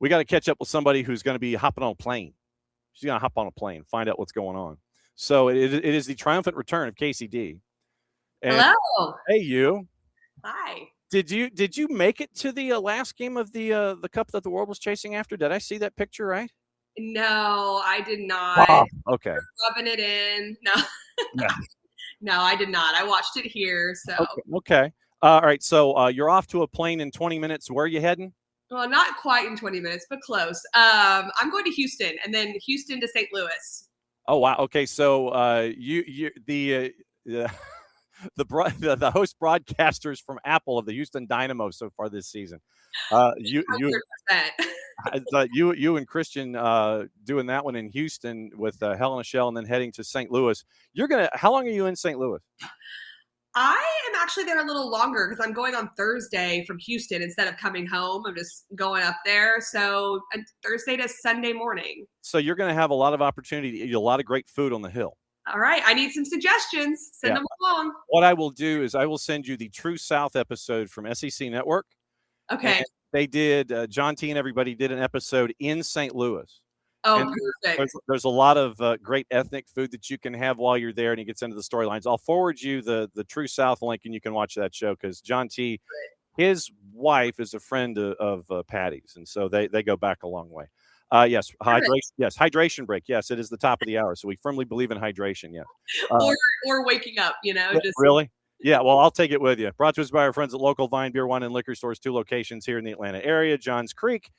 we got to catch up with somebody who's going to be hopping on a plane. She's going to hop on a plane, find out what's going on. So it is the triumphant return of Kacey D. And, hello. Hey, you. Hi. Did you make it to the last game of the cup that the world was chasing after? Did I see that picture right? No, I did not. Oh, okay. Rubbing it in. No. Yeah. No, I did not. I watched it here. So. Okay. All right. So you're off to a plane in 20 minutes. Where are you heading? Well, not quite in 20 minutes, but close. I'm going to Houston and then Houston to St. Louis. Oh, wow. Okay. So the host broadcasters from Apple of the Houston Dynamo so far this season. You 100%. you and Christian doing that one in Houston with Helena Shell and then heading to St. Louis. How long are you in St. Louis? I am actually there a little longer because I'm going on Thursday from Houston instead of coming home. I'm just going up there. So Thursday to Sunday morning. So you're going to have a lot of opportunity to eat a lot of great food on the hill. All right. I need some suggestions. Send them along. What I will do is I will send you the True South episode from SEC Network. Okay. And they did, John T and everybody did an episode in St. Louis. Oh, and perfect. There's a lot of great ethnic food that you can have while you're there, and he gets into the storylines. I'll forward you the True South link, and you can watch that show because John T, his wife is a friend of Patty's, and so they go back a long way. Yes, hydration. Yes, hydration break. Yes, it is the top of the hour, so we firmly believe in hydration. Yeah, or waking up. Just really. Yeah, well, I'll take it with you. Brought to us by our friends at local Vine Beer, Wine, and Liquor Stores, 2 locations here in the Atlanta area, Johns Creek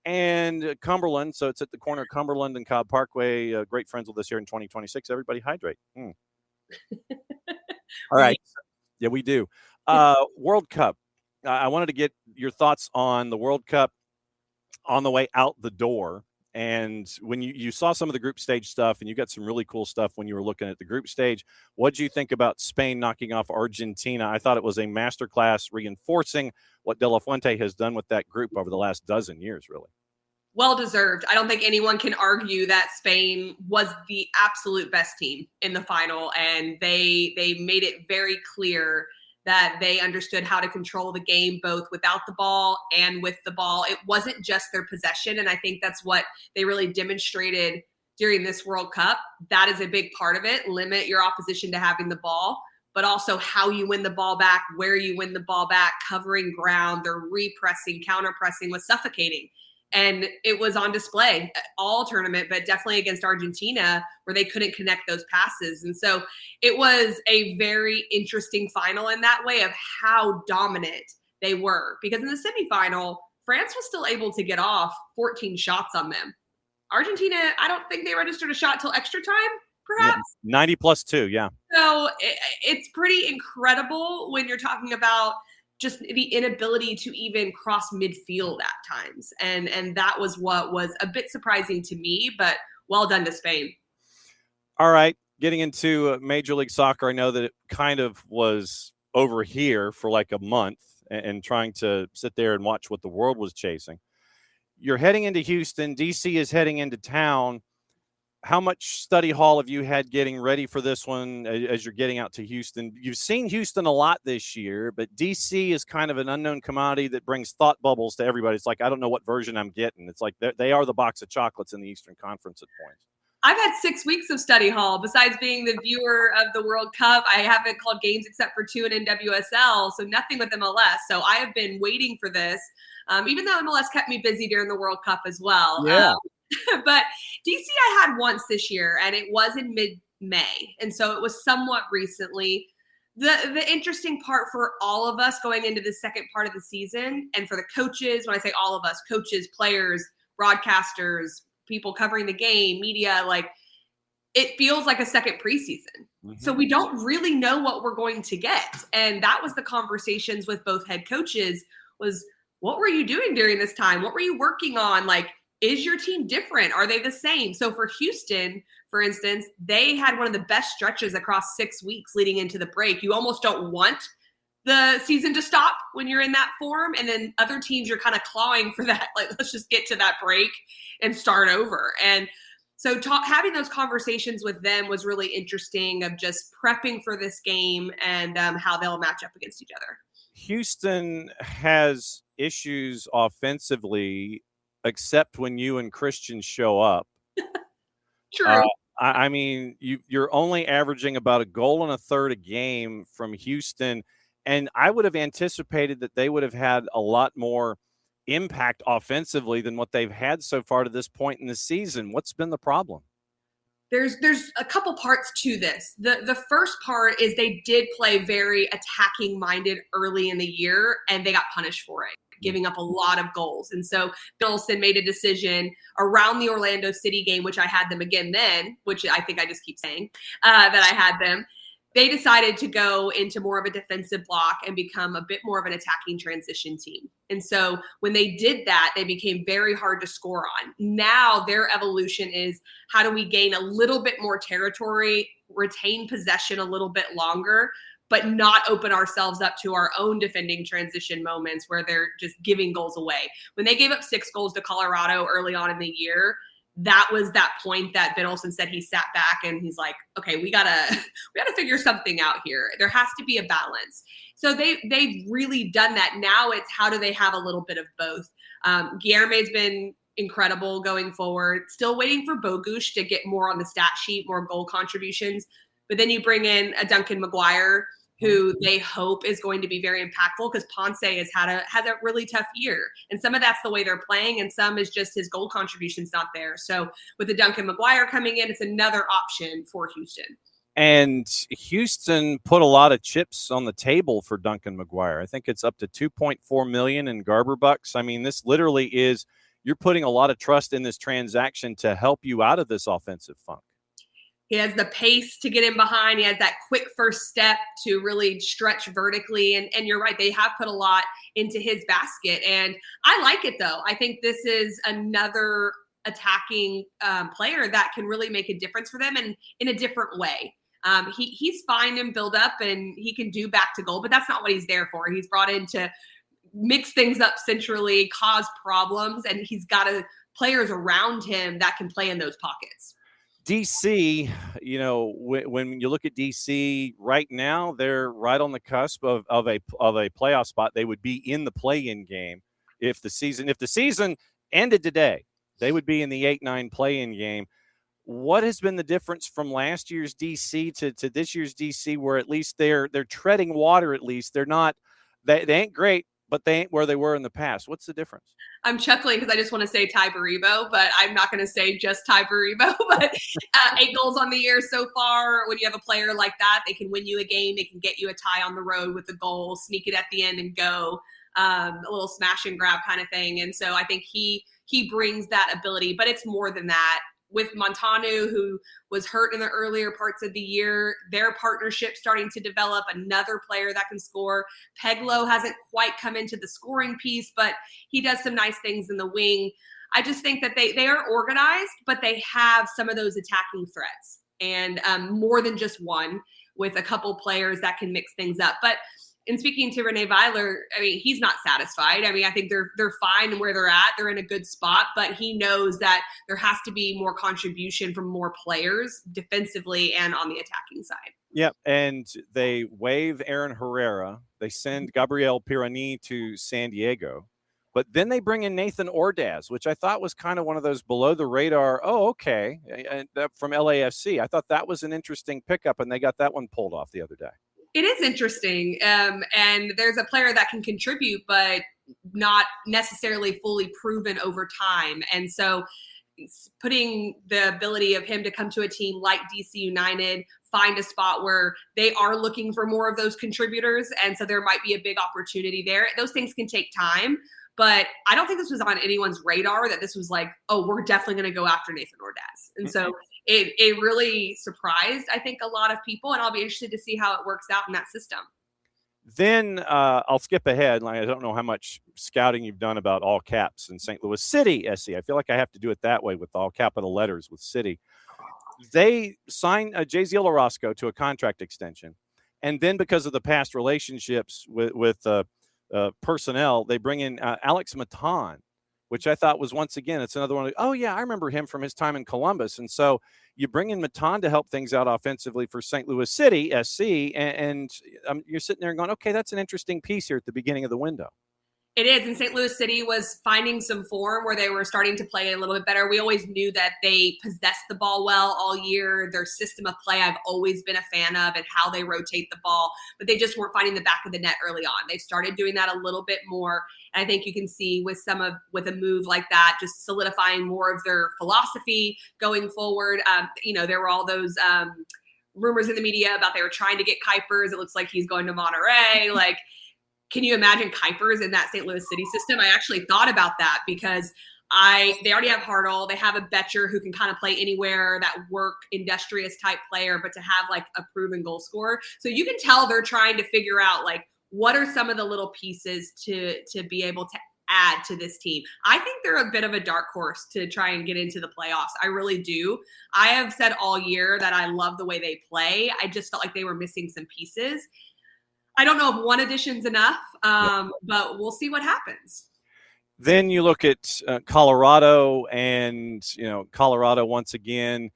and Cumberland. So it's at the corner of Cumberland and Cobb Parkway. Great friends with us here in 2026. Everybody hydrate. All right. Yeah, we do. World Cup. I wanted to get your thoughts on the World Cup on the way out the door. And when you saw some of the group stage stuff, and you got some really cool stuff when you were looking at the group stage, what did you think about Spain knocking off Argentina? I thought it was a masterclass reinforcing what De La Fuente has done with that group over the last dozen years, really. Well deserved. I don't think anyone can argue that Spain was the absolute best team in the final, and they made it very clear that they understood how to control the game both without the ball and with the ball. It wasn't just their possession, and I think that's what they really demonstrated during this World Cup. That is a big part of it. Limit your opposition to having the ball, but also how you win the ball back, where you win the ball back, covering ground, their repressing, counter-pressing was suffocating. And it was on display all tournament, but definitely against Argentina where they couldn't connect those passes. And so it was a very interesting final in that way of how dominant they were. Because in the semifinal, France was still able to get off 14 shots on them. Argentina, I don't think they registered a shot till extra time, perhaps. Yeah, 90 plus 2, yeah. So it's pretty incredible when you're talking about just the inability to even cross midfield at times. And that was what was a bit surprising to me, but well done to Spain. All right. Getting into Major League Soccer, I know that it kind of was over here for like a month and trying to sit there and watch what the world was chasing. You're heading into Houston. DC is heading into town. How much study hall have you had getting ready for this one as you're getting out to Houston? You've seen Houston a lot this year, but DC is kind of an unknown commodity that brings thought bubbles to everybody. It's like, I don't know what version I'm getting. It's like they are the box of chocolates in the Eastern Conference at points. I've had 6 weeks of study hall. Besides being the viewer of the World Cup, I haven't called games except for 2 in NWSL, so nothing with MLS. So I have been waiting for this, even though MLS kept me busy during the World Cup as well. Yeah. But DC I had once this year, and it was in mid-May. And so it was somewhat recently. The interesting part for all of us going into the second part of the season, and for the coaches, when I say all of us, coaches, players, broadcasters, people covering the game, media, like it feels like a second preseason. Mm-hmm. So we don't really know what we're going to get. And that was the conversations with both head coaches was, what were you doing during this time? What were you working on? Like, is your team different? Are they the same? So for Houston, for instance, they had one of the best stretches across 6 weeks leading into the break. You almost don't want the season to stop when you're in that form. And then other teams, you're kind of clawing for that. Like, let's just get to that break and start over. And so having those conversations with them was really interesting of just prepping for this game and how they'll match up against each other. Houston has issues offensively. except when you and Christian show up. True. I mean, you're only averaging about a goal and a third a game from Houston, and I would have anticipated that they would have had a lot more impact offensively than what they've had so far to this point in the season. What's been the problem? There's a couple parts to this. The first part is they did play very attacking minded early in the year, and they got punished for it, giving up a lot of goals. And so Bielsa made a decision around the Orlando City game, which I had them again then, which I think I just keep saying that I had them. They decided to go into more of a defensive block and become a bit more of an attacking transition team. And so when they did that, they became very hard to score on. Now their evolution is, how do we gain a little bit more territory, retain possession a little bit longer, but not open ourselves up to our own defending transition moments where they're just giving goals away. When they gave up 6 goals to Colorado early on in the year, that was that point that Ben Olsen said he sat back and he's like, okay, we gotta figure something out here. There has to be a balance. So they've really done that. Now it's, how do they have a little bit of both? Guilherme's been incredible going forward. Still waiting for Bogusz to get more on the stat sheet, more goal contributions. But then you bring in a Duncan McGuire, who they hope is going to be very impactful, because Ponce has a really tough year. And some of that's the way they're playing, and some is just his goal contribution's not there. So with the Duncan McGuire coming in, it's another option for Houston. And Houston put a lot of chips on the table for Duncan McGuire. I think it's up to $2.4 million in Garber bucks. I mean, this literally is, you're putting a lot of trust in this transaction to help you out of this offensive funk. He has the pace to get in behind. He has that quick first step to really stretch vertically. And you're right, they have put a lot into his basket. And I like it, though. I think this is another attacking player that can really make a difference for them, and in a different way. He's fine in build up, and he can do back to goal, but that's not what he's there for. He's brought in to mix things up centrally, cause problems, and he's got players around him that can play in those pockets. DC, you know, when you look at DC right now, they're right on the cusp of a playoff spot. They would be in the play-in game if the season ended today. They would be in the 8-9 play-in game. What has been the difference from last year's DC to this year's DC, where at least they're treading water? At least they're not, they ain't great, but they ain't where they were in the past. What's the difference? I'm chuckling because I just want to say Ty Baribo, but I'm not going to say just Ty Baribo. But 8 goals on the year so far. When you have a player like that, they can win you a game. They can get you a tie on the road with a goal, sneak it at the end and go. A little smash and grab kind of thing. And so I think he brings that ability, but it's more than that. With Montanu, who was hurt in the earlier parts of the year, their partnership starting to develop, another player that can score. Peglo hasn't quite come into the scoring piece, but he does some nice things in the wing. I just think that they are organized, but they have some of those attacking threats, and more than just one, with a couple players that can mix things up. But in speaking to Rene Weiler, I mean, he's not satisfied. I mean, I think they're fine where they're at. They're in a good spot, but he knows that there has to be more contribution from more players defensively and on the attacking side. Yep, and they waive Aaron Herrera. They send Gabriel Pirani to San Diego. But then they bring in Nathan Ordaz, which I thought was kind of one of those below the radar, oh, okay, from LAFC. I thought that was an interesting pickup, and they got that one pulled off the other day. It is interesting. And there's a player that can contribute, but not necessarily fully proven over time. And so putting the ability of him to come to a team like DC United, find a spot where they are looking for more of those contributors. And so there might be a big opportunity there. Those things can take time. But I don't think this was on anyone's radar that this was like, oh, we're definitely going to go after Nathan Ordaz. And so it really surprised, I think, a lot of people. And I'll be interested to see how it works out in that system. Then I'll skip ahead. I don't know how much scouting you've done about all caps in St. Louis City, SC. I feel like I have to do it that way with all capital letters with City. They signed Jaziel Orozco to a contract extension. And then because of the past relationships with personnel, they bring in Alex Matan, which I thought was, once again, it's another one. Oh, yeah, I remember him from his time in Columbus. And so you bring in Matan to help things out offensively for St. Louis City, SC, and you're sitting there going, okay, that's an interesting piece here at the beginning of the window. It is. And St. Louis City was finding some form where they were starting to play a little bit better. We always knew that they possessed the ball well all year. Their system of play I've always been a fan of, and how they rotate the ball, but they just weren't finding the back of the net early on. They started doing that a little bit more. And I think you can see with a move like that, just solidifying more of their philosophy going forward. There were all those rumors in the media about they were trying to get Kuipers. It looks like he's going to Monterey. Like, can you imagine Kuipers in that St. Louis City system? I actually thought about that because they already have Hartle. They have a Betcher who can kind of play anywhere, that work, industrious type player, but to have like a proven goal scorer. So you can tell they're trying to figure out like, what are some of the little pieces to be able to add to this team. I think they're a bit of a dark horse to try and get into the playoffs. I really do. I have said all year that I love the way they play. I just felt like they were missing some pieces. I don't know if one addition's enough, but we'll see what happens. Then you look at Colorado, and Colorado once again,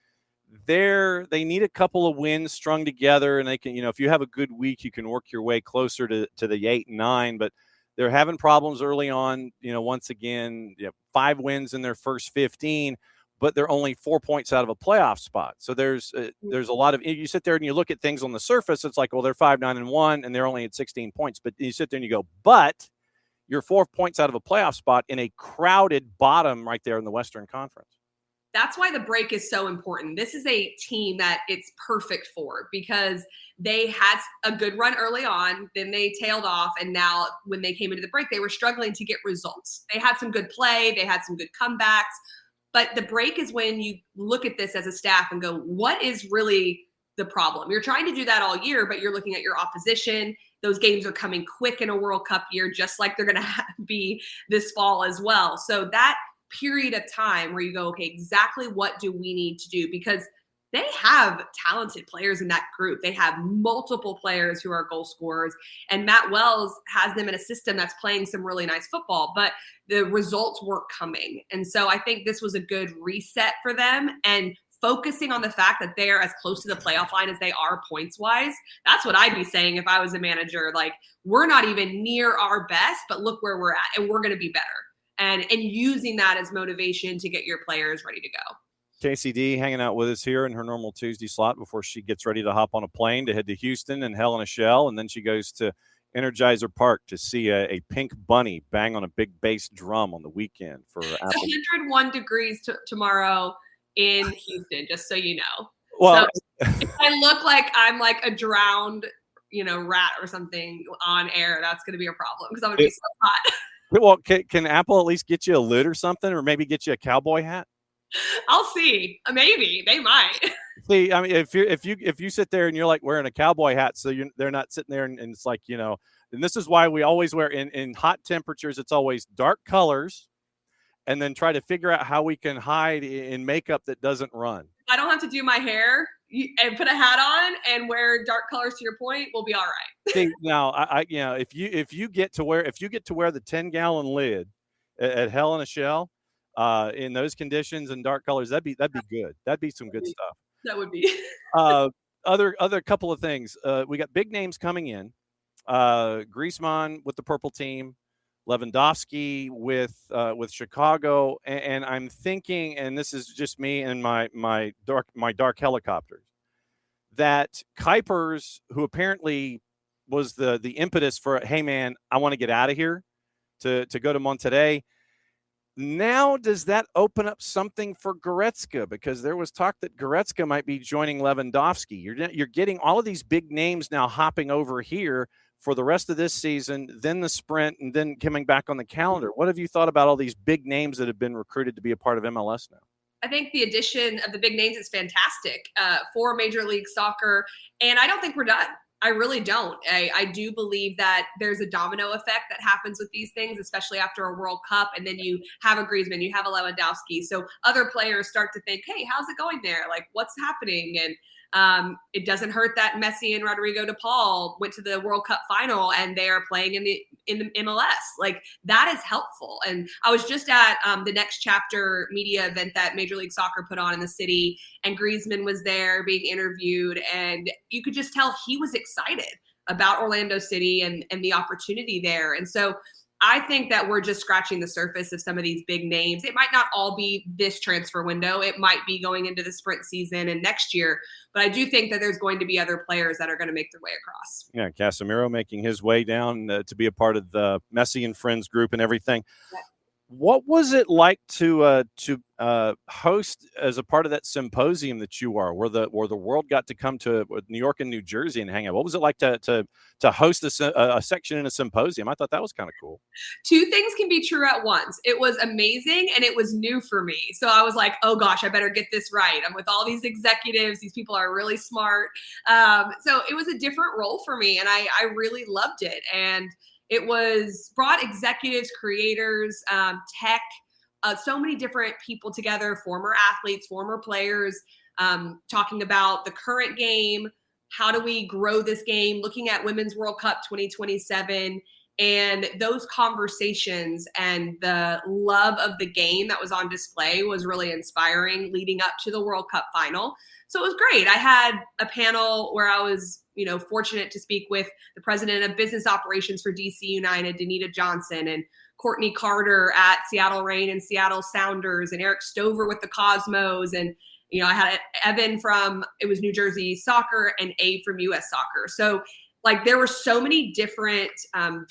they need a couple of wins strung together, and they can, if you have a good week, you can work your way closer to the 8 and 9. But they're having problems early on. Once again, 5 wins in their first 15. But they're only 4 points out of a playoff spot. So there's a lot of, you sit there and you look at things on the surface, it's like, well, they're 5-9-1 and they're only at 16 points. But you sit there and you go, but you're 4 points out of a playoff spot in a crowded bottom right there in the Western Conference. That's why the break is so important. This is a team that it's perfect for, because they had a good run early on, then they tailed off, and now when they came into the break, they were struggling to get results. They had some good play, they had some good comebacks. But the break is when you look at this as a staff and go, what is really the problem? You're trying to do that all year, but you're looking at your opposition. Those games are coming quick in a World Cup year, just like they're going to be this fall as well. So that period of time where you go, okay, exactly what do we need to do? Because they have talented players in that group. They have multiple players who are goal scorers, and Matt Wells has them in a system that's playing some really nice football, but the results weren't coming. And so I think this was a good reset for them, and focusing on the fact that they're as close to the playoff line as they are points wise. That's what I'd be saying if I was a manager. Like, we're not even near our best, but look where we're at, and we're going to be better. And using that as motivation to get your players ready to go. Kacey D hanging out with us here in her normal Tuesday slot before she gets ready to hop on a plane to head to Houston and Hell in a Shell, and then she goes to Energizer Park to see a pink bunny bang on a big bass drum on the weekend for Apple. 101 degrees tomorrow in Houston, just so you know. Well, so if I look like I'm like a drowned, rat or something on air, that's going to be a problem because I'm going to be so hot. Well, can Apple at least get you a lid or something, or maybe get you a cowboy hat? I'll see. Maybe they might. See, I mean, if you sit there and you're like wearing a cowboy hat, so they're not sitting there and it's like, and this is why we always wear in hot temperatures, it's always dark colors, and then try to figure out how we can hide in makeup that doesn't run. I don't have to do my hair and put a hat on and wear dark colors. To your point, we'll be all right. See, now if you get to wear the 10-gallon lid at Hell in a Shell, in those conditions and dark colors, that'd be good. That'd be some good stuff. That would be. Other couple of things. We got big names coming in. Griezmann with the purple team, Lewandowski with Chicago, and I'm thinking, and this is just me and my dark helicopters, that Kuipers, who apparently was the impetus for, hey man, I want to get out of here to go to Monterrey. Now, does that open up something for Goretzka? Because there was talk that Goretzka might be joining Lewandowski. You're getting all of these big names now hopping over here for the rest of this season, then the sprint, and then coming back on the calendar. What have you thought about all these big names that have been recruited to be a part of MLS now? I think the addition of the big names is fantastic for Major League Soccer, and I don't think we're done. I really don't. I do believe that there's a domino effect that happens with these things, especially after a World Cup. And then you have a Griezmann, you have a Lewandowski. So other players start to think, hey, how's it going there? Like, what's happening? And it doesn't hurt that Messi and Rodrigo de Paul went to the World Cup final and they are playing in the MLS. Like, that is helpful. And I was just at the Next Chapter media event that Major League Soccer put on in the city, and Griezmann was there being interviewed, and you could just tell he was excited about Orlando City and the opportunity there. And so I think that we're just scratching the surface of some of these big names. It might not all be this transfer window. It might be going into the sprint season and next year. But I do think that there's going to be other players that are going to make their way across. Yeah, Casemiro making his way down to be a part of the Messi and Friends group and everything. Yeah. What was it like to host as a part of that symposium that you are, where the world got to come to New York and New Jersey and hang out? What was it like to host a section in a symposium? I thought that was kind of cool. Two things can be true at once. It was amazing and it was new for me. So I was like, oh gosh, I better get this right. I'm with all these executives. These people are really smart. So it was a different role for me and I really loved it. And it was brought executives, creators, tech, so many different people together, former athletes, former players, talking about the current game. How do we grow this game? Looking at Women's World Cup 2027 and those conversations and the love of the game that was on display was really inspiring leading up to the World Cup final. So it was great. I had a panel where I was, fortunate to speak with the president of business operations for DC United, Danita Johnson, and Courtney Carter at Seattle Reign and Seattle Sounders, and Eric Stover with the Cosmos. And, I had Evan from, it was New Jersey Soccer, and Abe from US Soccer. So like there were so many different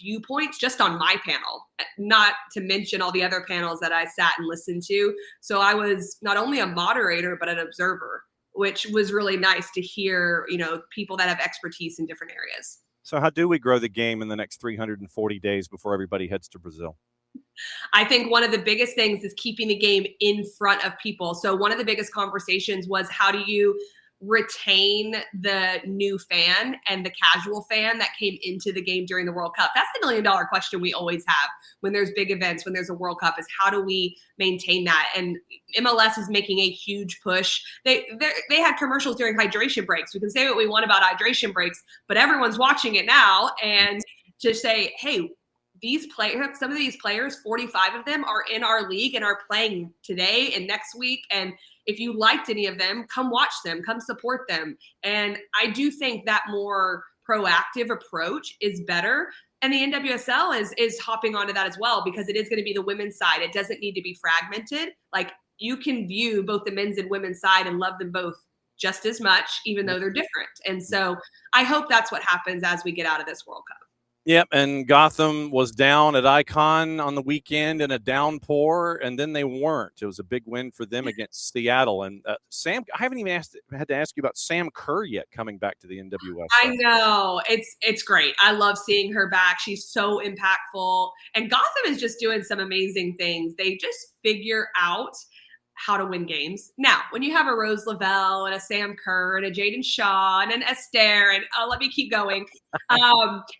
viewpoints just on my panel, not to mention all the other panels that I sat and listened to. So I was not only a moderator, but an observer, which was really nice to hear, people that have expertise in different areas. So how do we grow the game in the next 340 days before everybody heads to Brazil? I think one of the biggest things is keeping the game in front of people. So one of the biggest conversations was how do you retain the new fan and the casual fan that came into the game during the World Cup? That's the $1 million question we always have when there's big events, when there's a World Cup, is how do we maintain that? And MLS is making a huge push. They had commercials during hydration breaks. We can say what we want about hydration breaks, but everyone's watching it now. And to say, hey, these players, some of these players, 45 of them are in our league and are playing today and next week. And if you liked any of them, come watch them, come support them. And I do think that more proactive approach is better. And the NWSL is hopping onto that as well, because it is going to be the women's side. It doesn't need to be fragmented. Like you can view both the men's and women's side and love them both just as much, even though they're different. And so I hope that's what happens as we get out of this World Cup. Yep, and Gotham was down at Icon on the weekend in a downpour, and then they weren't. It was a big win for them against Seattle. And Sam, I haven't even had to ask you about Sam Kerr yet coming back to the NWS. I know. It's great. I love seeing her back. She's so impactful. And Gotham is just doing some amazing things. They just figure out how to win games. Now, when you have a Rose Lavelle and a Sam Kerr and a Jaden Shaw and an Esther, and let me keep going,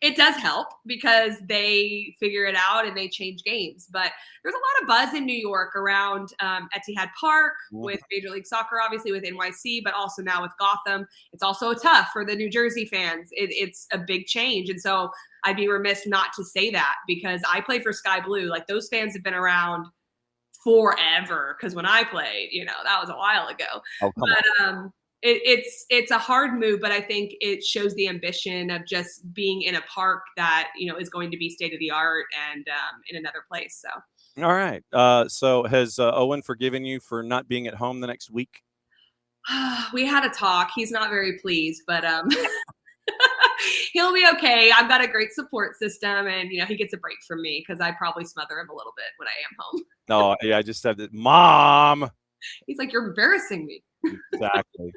it does help because they figure it out and they change games. But there's a lot of buzz in New York around Etihad Park with Major League Soccer, obviously with NYC, but also now with Gotham. It's also tough for the New Jersey fans. It's a big change. And so I'd be remiss not to say that, because I play for Sky Blue. Like those fans have been around forever, because when I played, that was a while ago. But it's a hard move, but I think it shows the ambition of just being in a park that is going to be state of the art and in another place. So all right, so has Owen forgiven you for not being at home the next week? We had a talk. He's not very pleased, but he'll be okay. I've got a great support system, and he gets a break from me because I probably smother him a little bit when I am home. No, yeah, I just said that, Mom. He's like, you're embarrassing me. Exactly.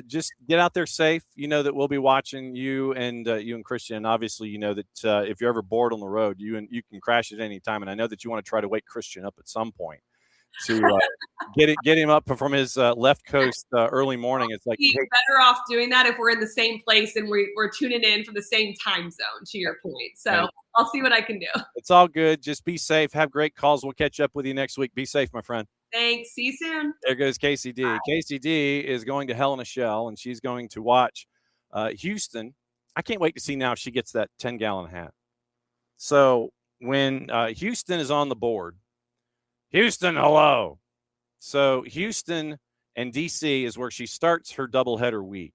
Just get out there safe. That we'll be watching you and Christian. And obviously, that if you're ever bored on the road, you can crash at any time. And I know that you want to try to wake Christian up at some point to get him up from his left coast early morning. It's like, we're better off doing that if we're in the same place and we're tuning in from the same time zone, to your point. So I'll see what I can do. It's all good. Just be safe. Have great calls. We'll catch up with you next week. Be safe, my friend. Thanks. See you soon. There goes Kacey D. Bye. Kacey D is going to Hell in a Shell, and she's going to watch Houston. I can't wait to see now if she gets that 10-gallon hat. So when Houston is on the board, Houston, hello. So Houston and DC is where she starts her doubleheader week.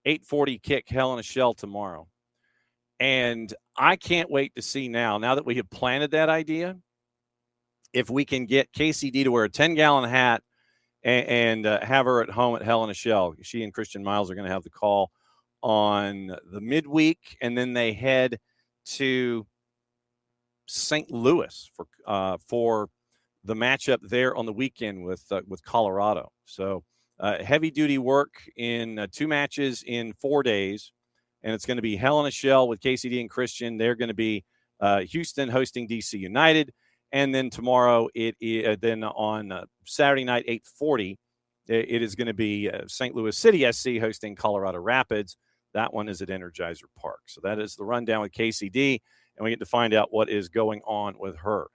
8:40 kick, Hell in a Shell tomorrow. And I can't wait to see now that we have planted that idea, if we can get KCD to wear a 10-gallon hat and have her at home at Hell in a Shell. She and Christian Miles are going to have the call on the midweek, and then they head to St. Louis for the matchup there on the weekend with Colorado. So heavy duty work in 2 matches in 4 days, and it's going to be Hell in a Shell with KCD and Christian. They're going to be Houston hosting DC United, and then tomorrow then on Saturday night 8:40, it is going to be St. Louis City SC hosting Colorado Rapids. That one is at Energizer Park. So that is the rundown with KCD, and we get to find out what is going on with her.